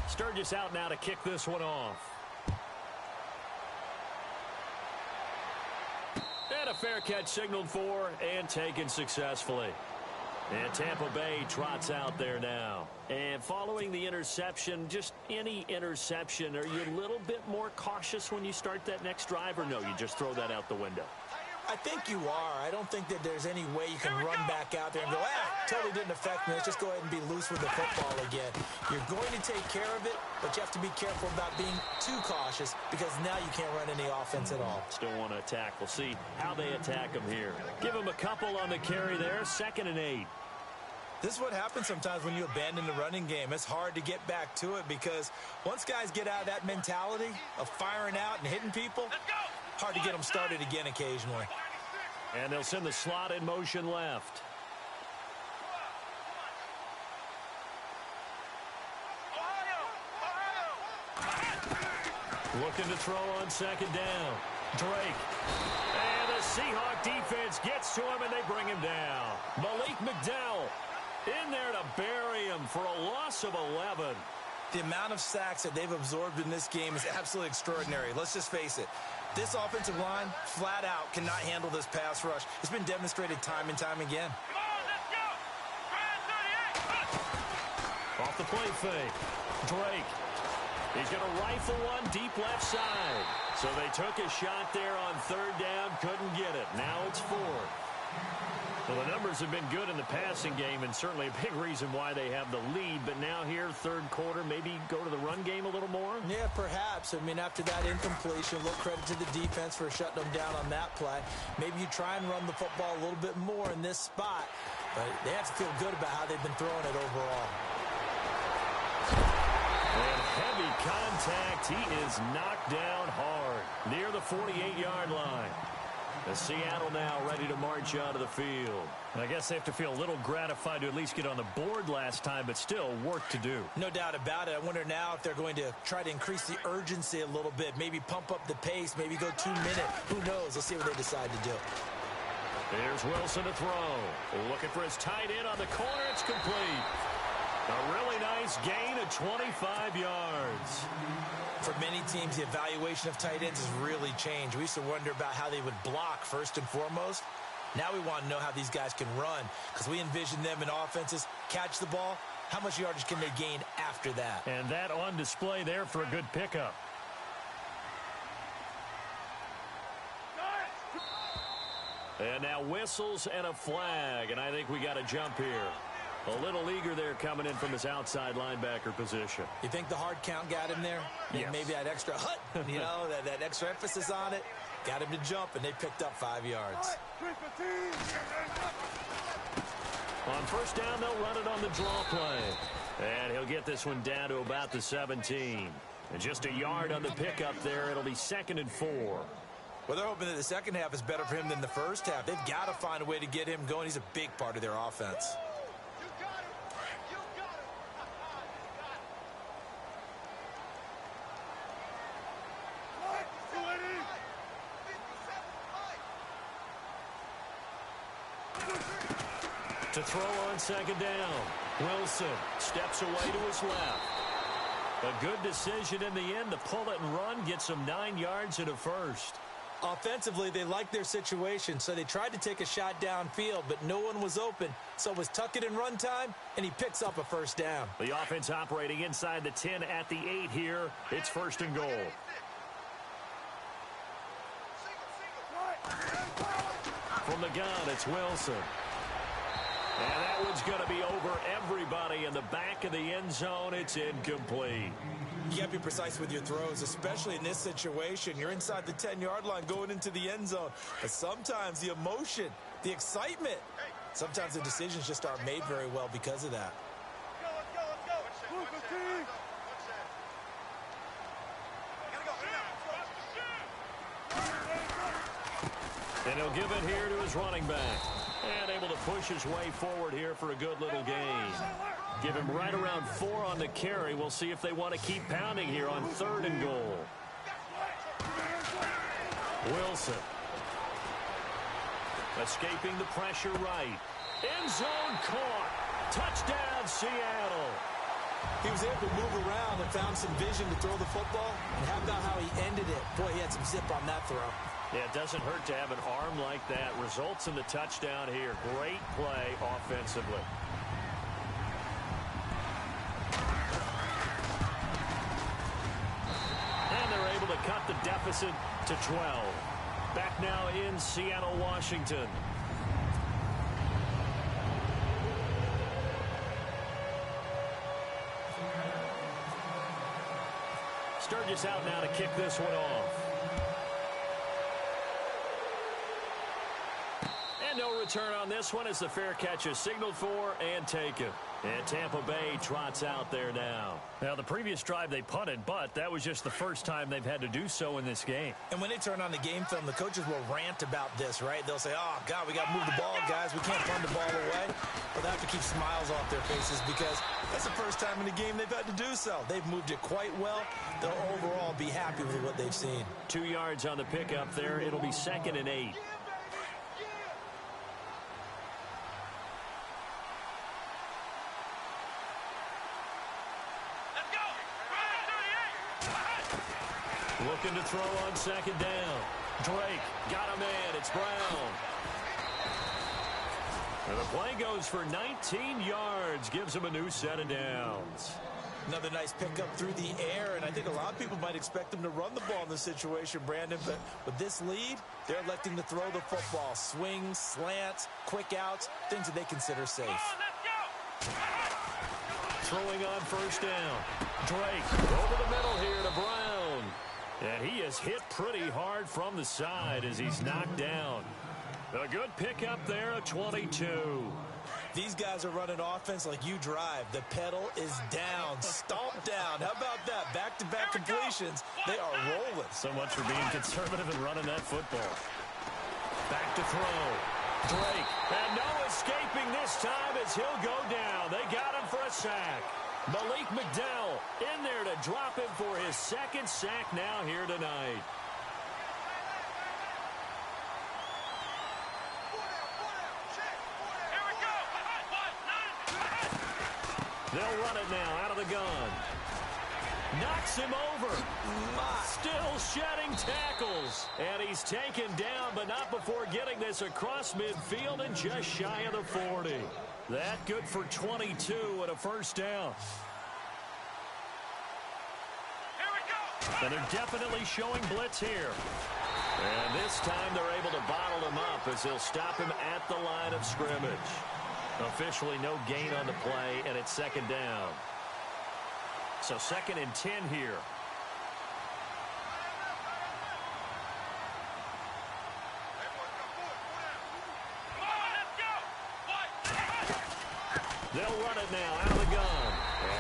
Sturgis out now to kick this one off. And a fair catch signaled for and taken successfully. And Tampa Bay trots out there now. And following the interception, just any interception, are you a little bit more cautious when you start that next drive, or no, you just throw that out the window? I think you are. I don't think that there's any way you can run back out there and go, totally didn't affect me. Let's just go ahead and be loose with the football again. You're going to take care of it, but you have to be careful about being too cautious because now you can't run any offense at all. Still want to attack. We'll see how they attack him here. Give him a couple on the carry there. 2nd and 8. This is what happens sometimes when you abandon the running game. It's hard to get back to it because once guys get out of that mentality of firing out and hitting people, hard to get them started again occasionally. And they'll send the slot in motion left. Looking to throw on second down. Drake. And the Seahawk defense gets to him, and they bring him down. Malik McDowell in there to bury him for a loss of 11. The amount of sacks that they've absorbed in this game is absolutely extraordinary. Let's just face it. This offensive line, flat out, cannot handle this pass rush. It's been demonstrated time and time again. Come on, let's go. Off the play fake. Drake. He's going to rifle one deep left side. So they took a shot there on 3rd down, couldn't get it. Now it's 4th. Well, the numbers have been good in the passing game, and certainly a big reason why they have the lead. But now here, 3rd quarter, maybe go to the run game a little more? Yeah, perhaps. I mean, after that incompletion, a little credit to the defense for shutting them down on that play. Maybe you try and run the football a little bit more in this spot. But they have to feel good about how they've been throwing it overall. And heavy contact. He is knocked down hard near the 48-yard line. The Seattle now ready to march out of the field. And I guess they have to feel a little gratified to at least get on the board last time, but still work to do. No doubt about it. I wonder now if they're going to try to increase the urgency a little bit, maybe pump up the pace, maybe go 2 minute. Who knows? Let's see what they decide to do. Here's Wilson to throw. Looking for his tight end on the corner. It's complete. A really nice gain of 25 yards. For many teams, the evaluation of tight ends has really changed. We used to wonder about how they would block first and foremost. Now we want to know how these guys can run because we envision them in offenses, catch the ball. How much yardage can they gain after that? And that on display there for a good pickup. And now whistles and a flag, and I think we got a jump here. A little eager there coming in from his outside linebacker position. You think the hard count got him there? Yes. Maybe that extra hut, you know, that extra emphasis on it. Got him to jump, and they picked up 5 yards. On first down, they'll run it on the draw play. And he'll get this one down to about the 17. And just a yard on the pickup there. It'll be 2nd and 4. Well, they're hoping that the second half is better for him than the first half. They've got to find a way to get him going. He's a big part of their offense. To throw on second down. Wilson steps away to his left. A good decision in the end to pull it and run, gets him 9 yards and a first. Offensively, they liked their situation, so they tried to take a shot downfield, but no one was open. So it was tuck it and run time, and he picks up a first down. The offense operating inside the 10 at the 8 here. It's first and goal. From the gun, it's Wilson. And that one's going to be over everybody in the back of the end zone. It's incomplete. You got to be precise with your throws, especially in this situation. You're inside the 10-yard line going into the end zone. But sometimes the emotion, the excitement, sometimes the decisions just aren't made very well because of that. And he'll give it here to his running back. And able to push his way forward here for a good little gain. Give him right around 4 on the carry. We'll see if they want to keep pounding here on 3rd and goal. Wilson. Escaping the pressure right. End zone caught. Touchdown, Seattle. He was able to move around and found some vision to throw the football. And how about how he ended it? Boy, he had some zip on that throw. Yeah, it doesn't hurt to have an arm like that. Results in the touchdown here. Great play offensively. And they're able to cut the deficit to 12. Back now in Seattle, Washington. Sturgis out now to kick this one off. And no return on this one as the fair catch is signaled for and taken. And Tampa Bay trots out there now. Now, the previous drive they punted, but that was just the first time they've had to do so in this game. And when they turn on the game film, the coaches will rant about this, right? They'll say, oh, God, we got to move the ball, guys. We can't punt the ball away. But they have to keep smiles off their faces because that's the first time in the game they've had to do so. They've moved it quite well. They'll overall be happy with what they've seen. 2 yards on the pickup there. It'll be 2nd and 8. Looking to throw on second down. Drake got him in. It's Brown. And the play goes for 19 yards. Gives him a new set of downs. Another nice pickup through the air, and I think a lot of people might expect them to run the ball in this situation, Brandon, but with this lead, they're electing to throw the football. Swings, slants, quick outs, things that they consider safe. Throwing on first down. Drake over the middle here to Brown. And he is hit pretty hard from the side as he's knocked down. A good pickup there at 22. These guys are running offense like you drive. The pedal is down, stomp down. How about that? Back-to-back completions. They are rolling. So much for being conservative and running that football. Back to throw. Drake. And no escaping this time as he'll go down. They got him for a sack. Malik McDowell in there to drop him for his 2nd sack now here tonight. They'll run it now out of the gun. Knocks him over. Still shedding tackles. And he's taken down, but not before getting this across midfield and just shy of the 40. That good for 22 and a first down. And they're definitely showing blitz here. And this time they're able to bottle him up as he'll stop him at the line of scrimmage. Officially no gain on the play, and it's 2nd down. So 2nd and 10 here. They'll run it now out of the gun.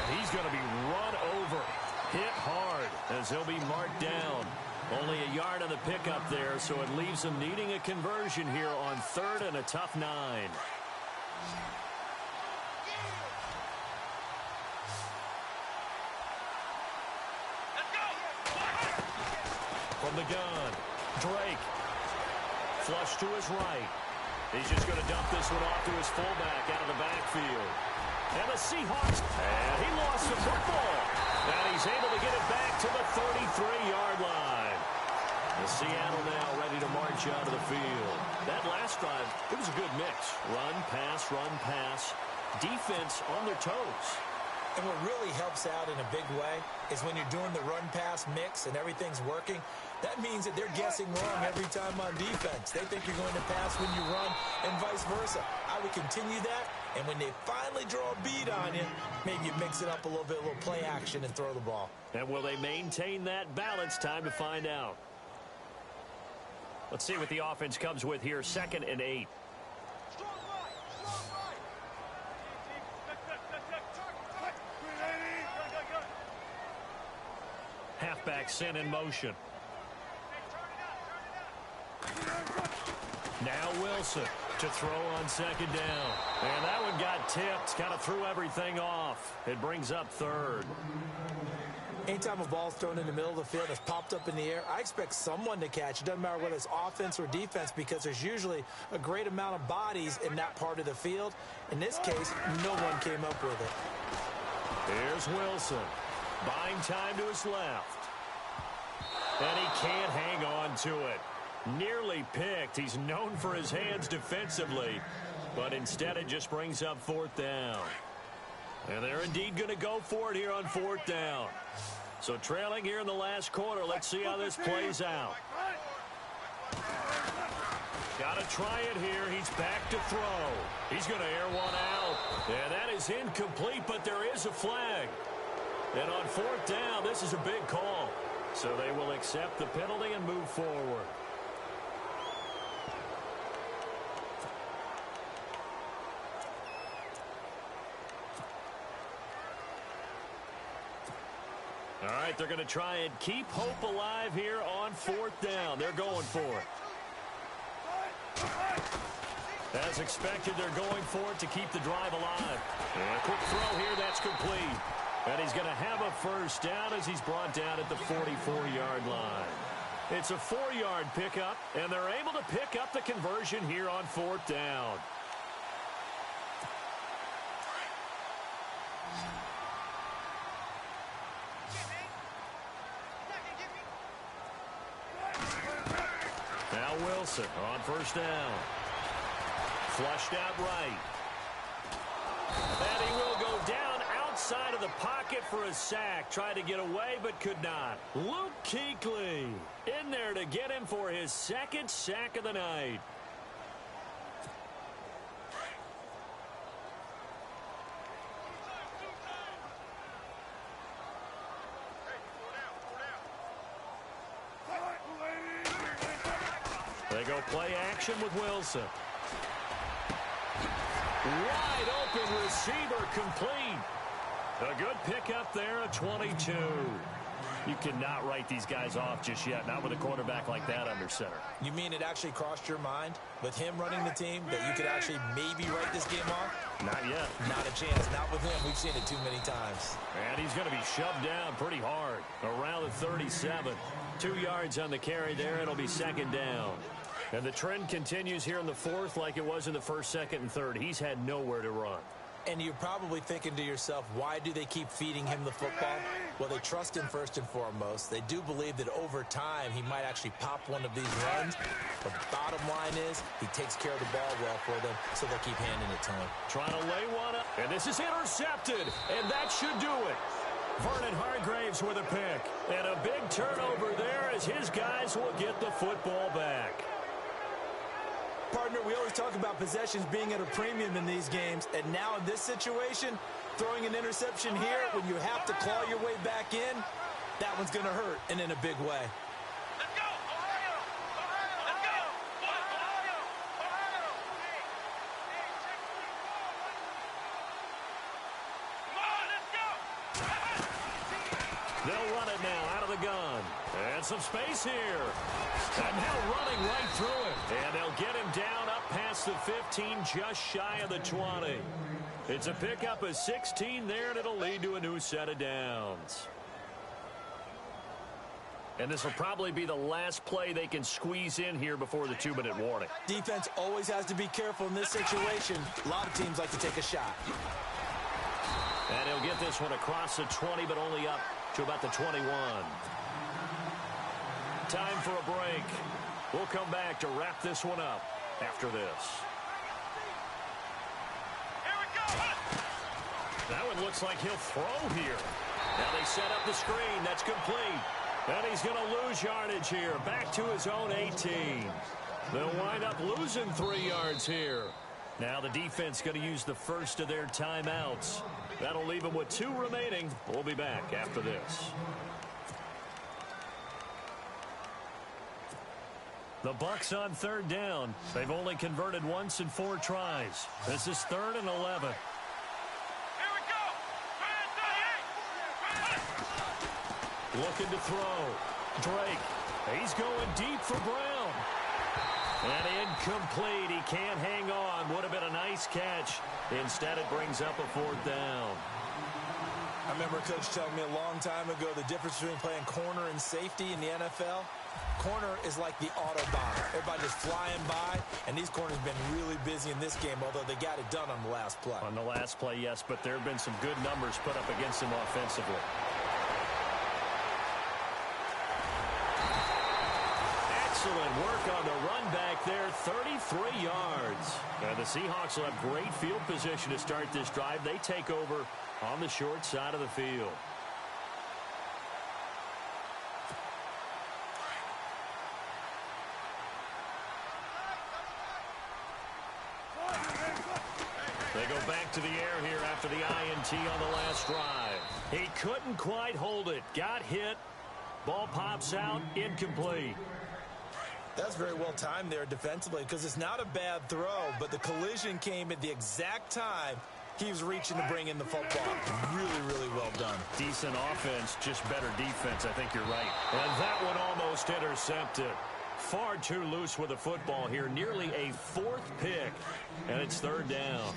And he's going to be run over. Hit hard as he'll be marked down. Only a yard on the pickup there, so it leaves him needing a conversion here on 3rd and a tough 9. From the gun, Drake. Flush to his right. He's just going to dump this one off to his fullback out of the backfield. And the Seahawks, and he lost the football. And he's able to get it back to the 33-yard line. The Seattle now ready to march out of the field. That last drive, it was a good mix. Run, pass, defense on their toes. And what really helps out in a big way is when you're doing the run-pass mix and everything's working, that means that they're guessing wrong every time on defense. They think you're going to pass when you run and vice versa. I would continue that, and when they finally draw a bead on you, maybe you mix it up a little bit, a little play action, and throw the ball. And will they maintain that balance? Time to find out. Let's see what the offense comes with here. 2nd and 8. Halfback sent in motion. Now Wilson to throw on 2nd down. And that one got tipped. Kind of threw everything off. It brings up 3rd. Anytime a ball's thrown in the middle of the field, it's popped up in the air, I expect someone to catch. It doesn't matter whether it's offense or defense because there's usually a great amount of bodies in that part of the field. In this case, no one came up with it. Here's Wilson. Buying time to his left. And he can't hang on to it. Nearly picked. He's known for his hands defensively. But instead it just brings up 4th down. And they're indeed going to go for it here on 4th down. So trailing here in the last quarter. Let's see how this plays out. Got to try it here. He's back to throw. He's going to air one out. And that is incomplete, but there is a flag. And on 4th down, this is a big call. So they will accept the penalty and move forward. All right, they're going to try and keep hope alive here on 4th down. They're going for it. As expected, they're going for it to keep the drive alive. And a quick throw here, that's complete. And he's going to have a 1st down as he's brought down at the 44-yard line. It's a 4-yard pickup, and they're able to pick up the conversion here on 4th down. Now Wilson on 1st down. Flushed out right. And he will go down outside of the pocket for a sack. Tried to get away, but could not. Luke Kuechly in there to get him for his 2nd sack of the night. They go play action with Wilson. Wide open receiver complete. A good pickup there at 22. You cannot write these guys off just yet, not with a quarterback like that under center. You mean it actually crossed your mind with him running the team that you could actually maybe write this game off? Not yet. Not a chance. Not with him. We've seen it too many times. And he's going to be shoved down pretty hard around the 37. 2 yards on the carry there. It'll be 2nd down. And the trend continues here in the 4th like it was in the 1st, 2nd, and 3rd. He's had nowhere to run. And you're probably thinking to yourself, why do they keep feeding him the football? Well, they trust him first and foremost. They do believe that over time he might actually pop one of these runs. But the bottom line is he takes care of the ball well for them, so they'll keep handing it to him. Trying to lay one up. And this is intercepted. And that should do it. Vernon Hargreaves with a pick. And a big turnover there as his guys will get the football back. Partner, we always talk about possessions being at a premium in these games, and now in this situation, throwing an interception here when you have to claw your way back in, that one's going to hurt, and in a big way. Let's go! Ohio! Ohio! Let's go! Ohio! Ohio! Come on, let's go! They'll run it now out of the gun. And some space here. And now running right through it. And they'll get him down up past the 15, just shy of the 20. It's a pickup of 16 there, and it'll lead to a new set of downs. And this will probably be the last play they can squeeze in here before the 2-minute warning. Defense always has to be careful in this situation. A lot of teams like to take a shot. And he'll get this one across the 20, but only up to about the 21. Time for a break. We'll come back to wrap this one up after this. Here we go. That one looks like he'll throw here. Now they set up the screen. That's complete. And he's going to lose yardage here. Back to his own 18. They'll wind up losing 3 yards here. Now the defense going to use the first of their timeouts. That'll leave them with 2 remaining. We'll be back after this. The Bucs on 3rd down. They've only converted once in 4 tries. This is 3rd and 11. Here we go. Looking to throw. Drake. He's going deep for Brown. And incomplete. He can't hang on. Would have been a nice catch. Instead, it brings up a 4th down. I remember a coach telling me a long time ago the difference between playing corner and safety in the NFL. Corner is like the Autobahn. Everybody just flying by, and these corners have been really busy in this game, although they got it done on the last play. On the last play, yes, but there have been some good numbers put up against him offensively. Excellent work on the run back there, 33 yards. And the Seahawks will have great field position to start this drive. They take over on the short side of the field. They go back to the air here after the INT on the last drive. He couldn't quite hold it. Got hit. Ball pops out. Incomplete. That's very well timed there defensively because it's not a bad throw, but the collision came at the exact time he was reaching to bring in the football. Really, really well done. Decent offense, just better defense. I think you're right. And that one almost intercepted. Far too loose with the football here. Nearly a 4th pick, and it's 3rd down.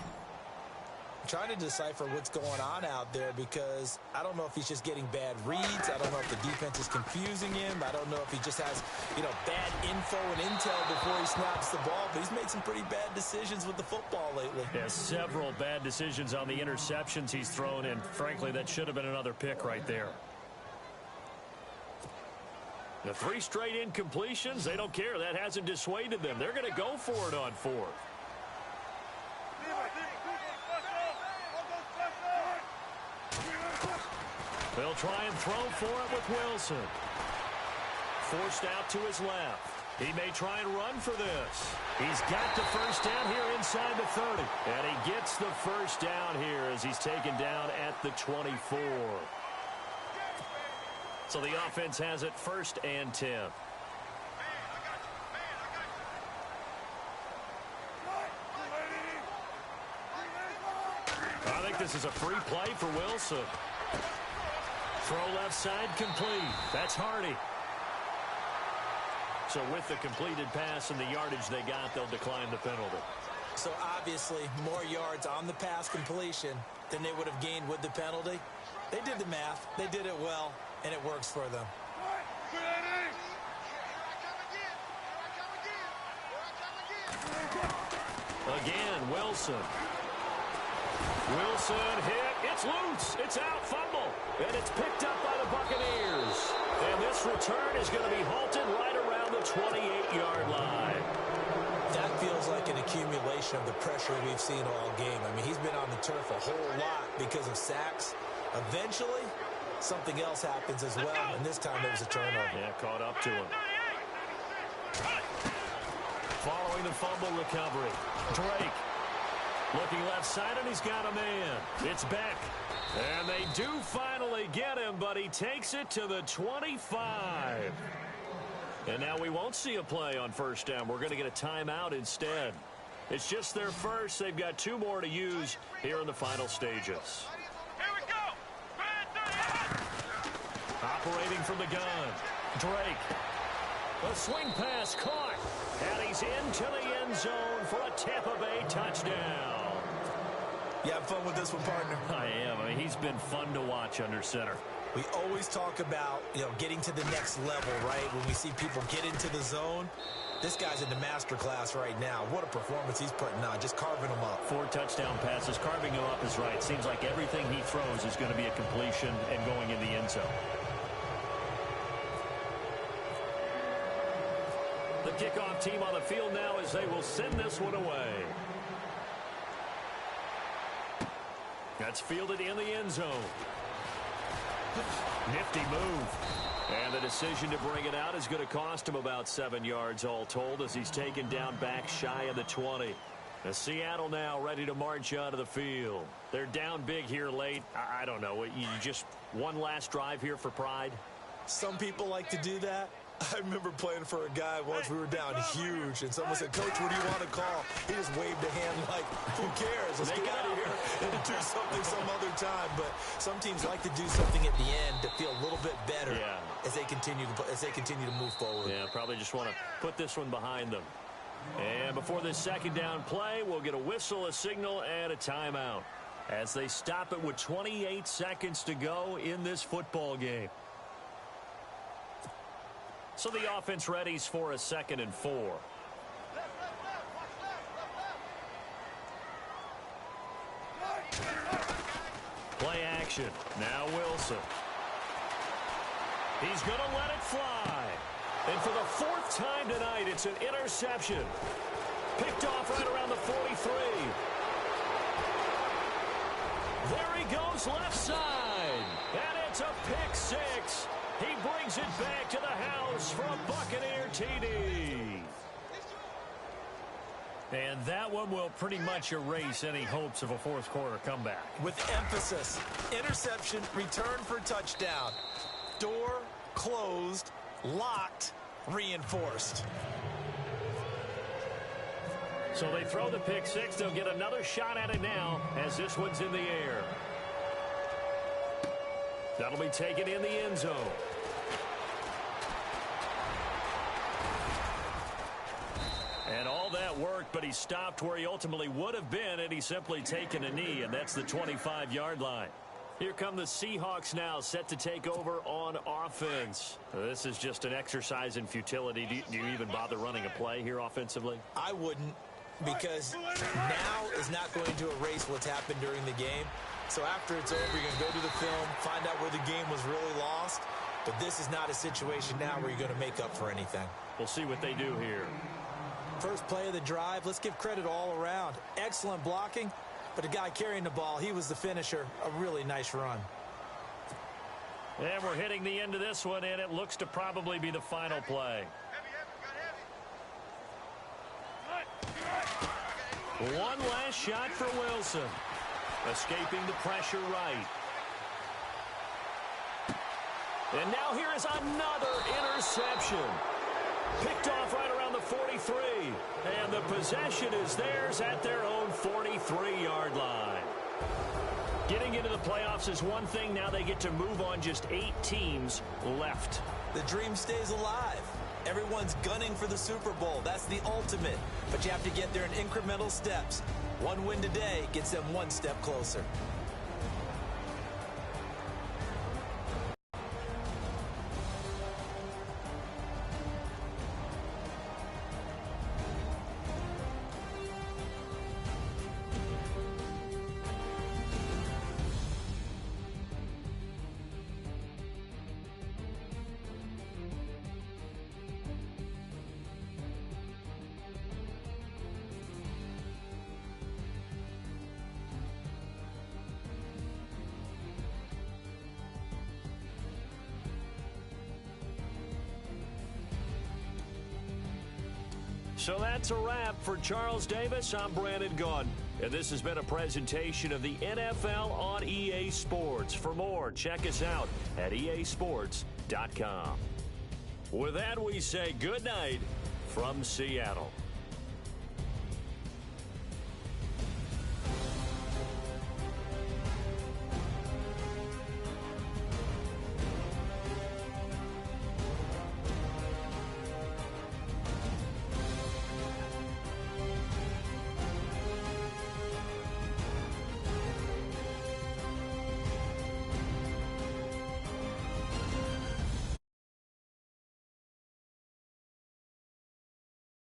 Trying to decipher what's going on out there because I don't know if he's just getting bad reads. I don't know if the defense is confusing him. I don't know if he just has, bad info and intel before he snaps the ball. But he's made some pretty bad decisions with the football lately. Yeah, several bad decisions on the interceptions he's thrown, and frankly, that should have been another pick right there. The 3 straight incompletions, they don't care. That hasn't dissuaded them. They're going to go for it on 4th. They'll try and throw for it with Wilson. Forced out to his left. He may try and run for this. He's got the first down here inside the 30. And he gets the first down here as he's taken down at the 24. So the offense has it 1st and 10. I think this is a free play for Wilson. Throw left side complete. That's Hardy. So with the completed pass and the yardage they got, they'll decline the penalty. So obviously more yards on the pass completion than they would have gained with the penalty. They did the math. They did it well, and it works for them. Again, Wilson. Wilson hit. It's loose. It's out. Fumble. And it's picked up by the Buccaneers. And this return is going to be halted right around the 28-yard line. That feels like an accumulation of the pressure we've seen all game. I mean, he's been on the turf a whole lot because of sacks. Eventually, something else happens as well, and this time it was a turnover. Yeah, caught up to him. Following the fumble recovery, Drake looking left side, and he's got a man. It's Beck. And they do finally get him, but he takes it to the 25. And now we won't see a play on 1st down. We're going to get a timeout instead. It's just their first. They've got 2 more to use here in the final stages. Here we go. Operating from the gun, Drake. A swing pass caught. And he's into the end zone for a Tampa Bay touchdown. You have fun with this one, partner? I am. I mean, he's been fun to watch under center. We always talk about, getting to the next level, right? When we see people get into the zone, this guy's in the master class right now. What a performance he's putting on, just carving them up. 4 touchdown passes. Carving them up is right. Seems like everything he throws is going to be a completion and going in the end zone. The kickoff team on the field now as they will send this one away. That's fielded in the end zone. Nifty move. And the decision to bring it out is going to cost him about 7 yards all told as he's taken down back shy of the 20. The Seattle now ready to march onto the field. They're down big here late. I don't know. You just one last drive here for pride? Some people like to do that. I remember playing for a guy once. We were down huge, and someone said, "Coach, what do you want to call?" He just waved a hand like, "Who cares? Let's get out of here and do something some other time." But some teams like to do something at the end to feel a little bit better as they continue to move forward. Yeah, probably just want to put this one behind them. And before this second down play, we'll get a whistle, a signal, and a timeout as they stop it with 28 seconds to go in this football game. So the offense readies for a 2nd and 4. Play action. Now Wilson. He's going to let it fly. And for the 4th time tonight, it's an interception. Picked off right around the 43. There he goes left side. And it's a pick 6. He brings it back to the house for a Buccaneer TD. And that one will pretty much erase any hopes of a 4th quarter comeback. With emphasis, interception, return for touchdown. Door closed, locked, reinforced. So they throw the pick 6. They'll get another shot at it now as this one's in the air. That'll be taken in the end zone. And all that worked, but he stopped where he ultimately would have been had he simply taken a knee, and that's the 25-yard line. Here come the Seahawks now, set to take over on offense. This is just an exercise in futility. Do you even bother running a play here offensively? I wouldn't, because now is not going to erase what's happened during the game. So after it's over, you're going to go to the film, find out where the game was really lost. But this is not a situation now where you're going to make up for anything. We'll see what they do here. First play of the drive, let's give credit all around. Excellent blocking, but the guy carrying the ball, he was the finisher. A really nice run. And we're hitting the end of this one, and it looks to probably be the final play. One last shot for Wilson. Escaping the pressure right. And now here is another interception. Picked off right around the 43. And the possession is theirs at their own 43-yard line. Getting into the playoffs is one thing. Now they get to move on. Just 8 teams left. The dream stays alive. Everyone's gunning for the Super Bowl. That's the ultimate. But you have to get there in incremental steps. One win today gets them one step closer. So that's a wrap for Charles Davis. I'm Brandon Gunn, and this has been a presentation of the NFL on EA Sports. For more, check us out at easports.com. With that, we say good night from Seattle.